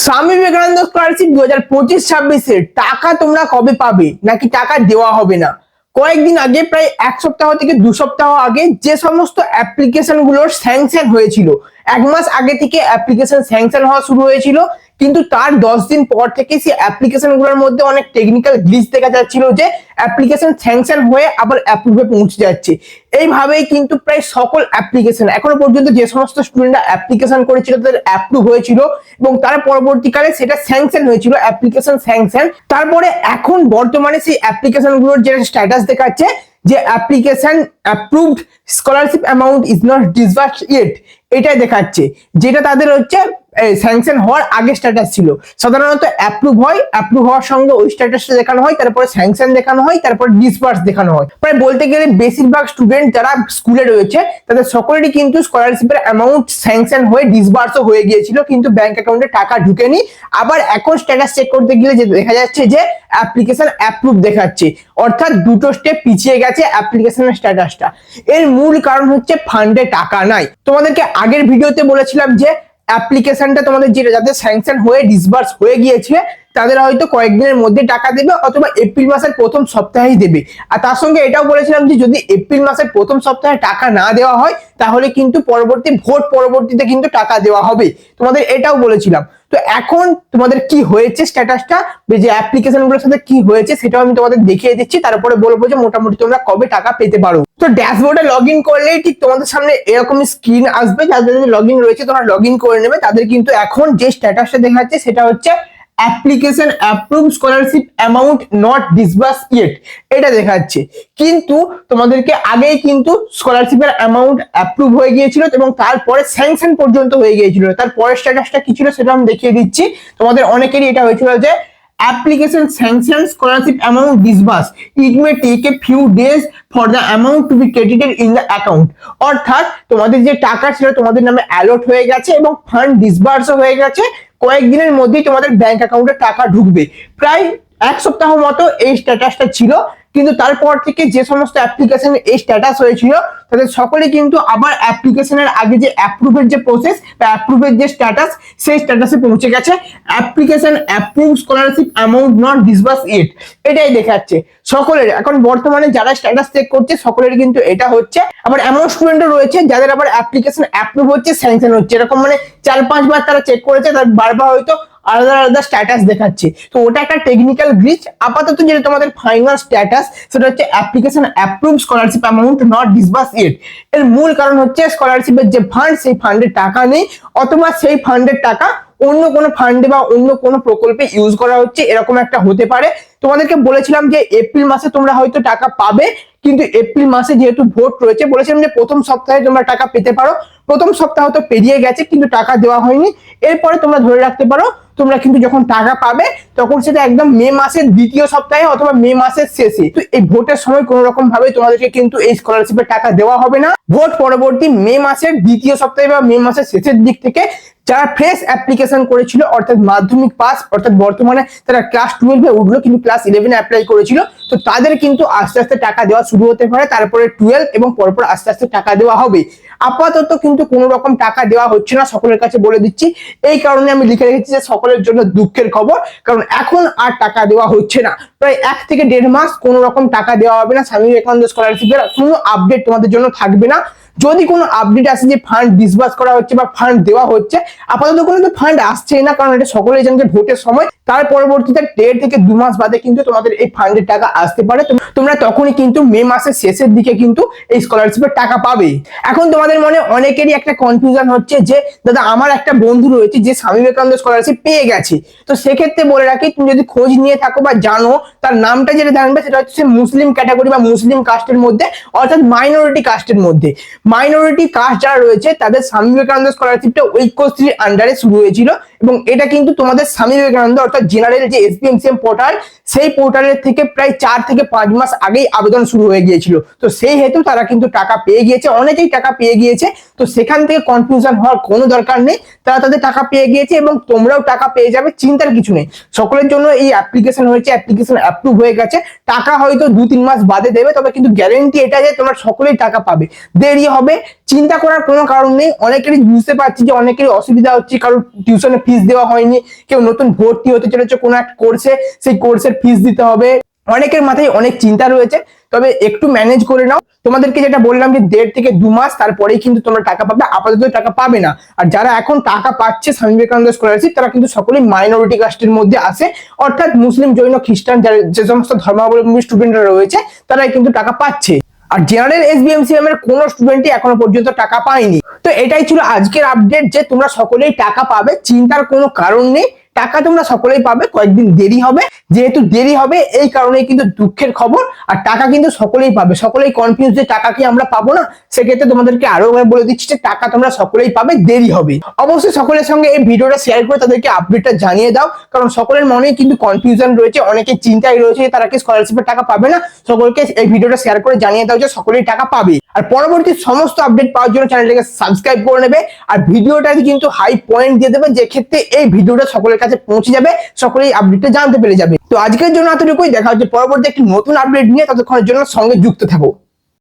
Swami Vivekananda scholarship 2025-26 টাকা তোমরা কবে পাবে নাকি টাকা দেওয়া হবে না? কয়েকদিন আগে প্রায় এক সপ্তাহ থেকে 2 সপ্তাহ আগে যে সমস্ত অ্যাপ্লিকেশন গুলোর স্যাংশন হয়েছিল, 1 মাস আগে থেকে অ্যাপ্লিকেশন স্যাংশন হওয়া শুরু হয়েছিল, কিন্তু তার 10 দিন পর থেকে সেই অ্যাপ্লিকেশন গুলোর মধ্যে অনেক টেকনিক্যাল গ্লিচ দেখা যাচ্ছিল যে অ্যাপ্লিকেশন স্যাংশন হয়ে আবার অ্যাপ্রুভে পৌঁছে যাচ্ছে। এইভাবেই কিন্তু প্রায় সকল অ্যাপ্লিকেশন এখনো পর্যন্ত যে সমস্ত স্টুডেন্টরা অ্যাপ্লিকেশন করেছিল তাদের অ্যাপ্রুভ হয়েছিল এবং তার পরবর্তীকালে সেটা স্যাংশন হয়েছিল, অ্যাপ্লিকেশন স্যাংশন। তারপরে এখন বর্তমানে সেই অ্যাপ্লিকেশন গুলোর যে স্ট্যাটাস দেখাচ্ছে যে application approved, scholarship amount is not disbursed yet, এটাই দেখাচ্ছে, যেটা তাদের হচ্ছে স্যাংশন হওয়ার আগে স্ট্যাটাস ছিল। সাধারণত অ্যাপ্রুভ হয়, অ্যাপ্রুভ হওয়ার সঙ্গে ওই স্ট্যাটাসটা দেখানো হয়, তারপরে স্যাংশন দেখানো হয়, তারপরে ডিসবার্স দেখানো হয়। প্রায় বলতে গেলে বেশিরভাগ স্টুডেন্ট যারা স্কুলে রয়েছে তাদের সকলেরই কিন্তু স্কলারশিপের অ্যামাউন্ট স্যাংশন হয়ে ডিসবার্সও হয়ে গিয়েছিল, কিন্তু ব্যাংক অ্যাকাউন্টে টাকা ঢুকেনি। আবার এখন স্ট্যাটাস চেক করতে গেলে যে দেখা যাচ্ছে যে অ্যাপ্লিকেশন অ্যাপ্রুভ দেখাচ্ছে, অর্থাৎ দুটো স্টেপ পিছিয়ে গেছে অ্যাপ্লিকেশনের স্ট্যাটাসটা। এর মূল কারণ হচ্ছে ফান্ডে টাকা নাই। তোমাদেরকে আগের ভিডিওতে বলেছিলাম যে অ্যাপ্লিকেশনটা তোমাদের যেটা যাদের স্যাংশন হয়ে ডিসবার্স হয়ে গিয়েছে তাদের হয়তো কয়েকদিনের মধ্যে টাকা দেবে অথবা এপ্রিল মাসের প্রথম সপ্তাহেই দেবে। আর তার সঙ্গে এটাও বলেছিলাম যে যদি এপ্রিল মাসের প্রথম সপ্তাহে টাকা না দেওয়া হয় তাহলে কিন্তু পরবর্তী ভোট পরবর্তীতে কিন্তু টাকা দেওয়া হবে, তোমাদের এটাও বলেছিলাম। তো এখন তোমাদের কি হয়েছে স্ট্যাটাসটা, যে অ্যাপ্লিকেশন গুলোর সাথে কি হয়েছে সেটাও আমি তোমাদের দেখিয়ে দিচ্ছি, তারপরে বলবো যে মোটামুটি তোমরা কবে টাকা পেতে পারো। তো ড্যাশবোর্ডে লগ ইন করলেই ঠিক তোমাদের সামনে এরকমই স্ক্রিন আসবে। যাদের লগ ইন রয়েছে তোমরা লগ ইন করে নেবে। তাদের কিন্তু এখন যে স্ট্যাটাসটা দেখাচ্ছে সেটা হচ্ছে application approve, scholarship amount not disburse yet, এটা দেখাচ্ছে। কিন্তু তোমাদেরকে আগেই কিন্তু স্কলারশিপের অ্যামাউন্ট অ্যাপ্রুভ হয়ে গিয়েছিল এবং তারপরে স্যাংশন পর্যন্ত হয়ে গিয়েছিল। তারপরে স্ট্যাটাসটা কি ছিল সেটা আমি দেখিয়ে দিচ্ছি। তোমাদের অনেকেরই এটা হয়েছিল যে application sanction, scholarship amount disbursed, it may take a few days for the amount to be credited in the account। অর্থাৎ তোমাদের যে টাকা ছিল তোমাদের নামে অ্যালট হয়ে গেছে এবং ফান্ড ডিসবার্সও হয়ে গেছে, কয়েকদিনের মধ্যেই তোমাদের ব্যাংক অ্যাকাউন্টে টাকা ঢুকবে। প্রায় এক সপ্তাহ মতো এই স্ট্যাটাসটা ছিল, কিন্তু তারপর থেকে যে সমস্ত অ্যাপ্লিকেশন এই স্ট্যাটাস হয়েছিল তাদের সকলে কিন্তু আবার অ্যাপ্লিকেশনের আগে যে অ্যাপ্রুভের যে প্রসেস বা অ্যাপ্রুভের যে স্ট্যাটাস সেই স্ট্যাটাসে পৌঁছে গেছে। Application approve, scholarship amount not disburse yet, এটাই দেখাচ্ছে সকলের। এখন বর্তমানে যারা স্ট্যাটাস চেক করছে সকলের কিন্তু এটা হচ্ছে। আবার এমন স্টুডেন্টও রয়েছে যাদের আবার অ্যাপ্লিকেশন অ্যাপ্রুভ হচ্ছে, স্যাংশন হচ্ছে, এরকম মানে 4-5 বার তারা চেক করেছে, তার বারবার হয়তো আলাদা আলাদা স্ট্যাটাস দেখাচ্ছে। তো ওটা একটা টেকনিক্যাল গ্লিচ। আপাতত যেটা তোমাদের ফাইনাল স্ট্যাটাস সেটা হচ্ছে application approve, scholarship amount not disburse yet. এর মূল কারণ হচ্ছে স্কলারশিপের যে ফান্ড সেই ফান্ডের টাকা নেই, অথবা সেই ফান্ডের টাকা অন্য কোনো ফান্ডে বা অন্য কোনো প্রকল্পে ইউজ করা হচ্ছে, এরকম একটা হতে পারে। তোমাদেরকে বলেছিলাম যে এপ্রিল মাসে তোমরা হয়তো টাকা পাবে, কিন্তু এপ্রিল মাসে যেহেতু ভোট রয়েছে বলেছিলাম যে প্রথম সপ্তাহে তোমরা টাকা পেতে পারো। প্রথম সপ্তাহ তো পেরিয়ে গেছে কিন্তু টাকা দেওয়া হয়নি। এরপরে তোমরা ধরে রাখতে পারো তোমরা কিন্তু যখন টাকা পাবে তখন সেটা একদম মে মাসের দ্বিতীয় সপ্তাহে অথবা মে মাসের শেষে। তো এই ভোটের সময় কোনো রকম ভাবে তোমাদেরকে কিন্তু এই স্কলারশিপের টাকা দেওয়া হবে না। ভোট পরবর্তী মে মাসের দ্বিতীয় সপ্তাহে বা মে মাসের শেষের দিক থেকে যারা ফ্রেশ অ্যাপ্লিকেশন করেছিল, অর্থাৎ মাধ্যমিক পাস, অর্থাৎ বর্তমানে তারা ক্লাস 12-এ উঠলো কিন্তু ক্লাস 11-এ অ্যাপ্লাই করেছিল, তো তাদের কিন্তু আস্তে আস্তে টাকা দেওয়া শুরু হতে পারে। তারপরে 12 এবং পরপর আস্তে আস্তে টাকা দেওয়া হবে। আপাতত কিন্তু কোনো রকম টাকা দেওয়া হচ্ছে না, সকলের কাছে বলে দিচ্ছি। এই কারণে আমি লিখে রেখেছি যে সকলের জন্য দুঃখের খবর, কারণ এখন আর টাকা দেওয়া হচ্ছে না। প্রায় 1 থেকে 1.5 মাস কোনো রকম টাকা দেওয়া হবে না। স্বামী বিবেকানন্দ স্কলারশিপের কোনো আপডেট তোমাদের জন্য থাকবে না। যদি কোনো আপডেট আসে যে ফান্ড ডিসবার্স করা হচ্ছে বা ফান্ড দেওয়া হচ্ছে, আপাতত কোনো তো ফান্ড আসছেই না, কারণ এটা সকলেই জানেন যে ভোটের সময়। তার পরবর্তীতে 1.5 থেকে 2 মাস বাদে কিন্তু তোমাদের এই ফান্ডের টাকা আসতে পারে। তোমরা তখনই কিন্তু মে মাসের শেষের দিকে কিন্তু এই স্কলারশিপের টাকা পাবে। এখন তোমাদের মনে অনেকেরই একটা কনফিউশন হচ্ছে যে দাদা আমার একটা বন্ধু রয়েছে যে স্বামী বিবেকানন্দ স্কলারশিপ পেয়ে গেছে। তো সেক্ষেত্রে বলে রাখি, তুমি যদি খোঁজ নিয়ে থাকো বা জানো, তার নামটা যেটা জানবে সেটা হচ্ছে মুসলিম ক্যাটাগরি বা মুসলিম কাস্টের মধ্যে, অর্থাৎ মাইনরিটি কাস্টের মধ্যে। মাইনরিটি কাস্ট যারা রয়েছে তাদের স্বামী বিবেকানন্দ স্কলারশিপটা ঐক্যশ্রীর আন্ডারে শুরু হয়েছিল এবং এটা কিন্তু তোমাদের স্বামী বিবেকানন্দ অর্থাৎ জেনারেল যে SPMCM পোর্টাল, সেই পোর্টালের থেকে প্রায় 4 থেকে 5 মাস আগেই আবেদন শুরু হয়ে গিয়েছিল। তো সেই হেতু তারা কিন্তু টাকা পেয়ে গিয়েছে, অনেকেই টাকা পেয়ে গিয়েছে। তো সেখান থেকে কনফিউশন হওয়ার কোনো দরকার নেই, তারা তাদের টাকা পেয়ে গিয়েছে এবং তোমরাও টাকা পেয়ে যাবে, চিন্তার কিছু নেই। সকলের জন্য এই অ্যাপ্লিকেশন হয়েছে, অ্যাপ্লিকেশন অ্যাপ্রুভ হয়ে গেছে। টাকা হয়তো 2-3 মাস বাদে দেবে, তবে কিন্তু গ্যারেন্টি এটা যে তোমরা সকলেই টাকা পাবে। দেরি হবে, চিন্তা করার কোনো কারণ নেই। অনেকেরই বুঝতে পারছি যে অনেকেরই অসুবিধা হচ্ছে, কারণ টিউশনে ফিস দেওয়া হয়নি, কেউ নতুন ভর্তি হতে চলেছে কোনো এক কোর্সে, সেই কোর্সের ফিস দিতে হবে, অনেকের মাথায় অনেক চিন্তা রয়েছে। তবে একটু ম্যানেজ করে নাও। তোমাদেরকে যেটা বললাম যে 1.5 থেকে 2 মাস তারপরেই কিন্তু তোমরা টাকা পাবে, আপাতত টাকা পাবে না। আর যারা এখন টাকা পাচ্ছে স্বামী বিবেকানন্দ স্কলারশিপ, তারা কিন্তু সকলেই মাইনরিটি কাস্টের মধ্যে আসে, অর্থাৎ মুসলিম, জৈন, খ্রিস্টান যে সমস্ত ধর্মাবলম্বী স্টুডেন্টরা রয়েছে তারাই কিন্তু টাকা পাচ্ছে। আর জেনারেল SBMCM এর কোনো স্টুডেন্টই এখনো পর্যন্ত টাকা পায়নি। তো এটাই ছিল আজকের আপডেট যে তোমরা সকলেই টাকা পাবে, চিন্তার কোনো কারণ নেই। টাকা তোমরা সকলেই পাবে, কয়েকদিন দেরি হবে, যেহেতু দেরি হবে এই কারণেই কিন্তু দুঃখের খবর। আর টাকা কিন্তু সকলেই পাবে, সকলেই কনফিউজ যে টাকা কি আমরা পাবো না। সেক্ষেত্রে তোমাদেরকে আরো বলে দিচ্ছি যে টাকা তোমরা সকলেই পাবে, দেরি হবে। অবশ্যই সকলের সঙ্গে এই ভিডিওটা শেয়ার করে তাদেরকে আপডেটটা জানিয়ে দাও, কারণ সকলের মনেই কিন্তু কনফিউশন রয়েছে, অনেকে চিন্তায় রয়েছে যে তারা কি স্কলারশিপের টাকা পাবে না। সকলকে এই ভিডিওটা শেয়ার করে জানিয়ে দাও যে সকলেই টাকা পাবে। আর পরবর্তী সমস্ত আপডেট পাওয়ার জন্য চ্যানেলটাকে সাবস্ক্রাইব করে নেবে। আর ভিডিওটাতে কিন্তু হাই পয়েন্ট দিয়ে দেবে, যে ক্ষেত্রে এই ভিডিওটা সকলের কাছে পৌঁছে যাবে, সকলেই আপডেটটা জানতে পেরে যাবে। তো আজকের জন্য এতটুকুই, দেখা হচ্ছে পরবর্তী একটি নতুন আপডেট নিয়ে। ততক্ষণের জন্য সঙ্গে যুক্ত থাকো।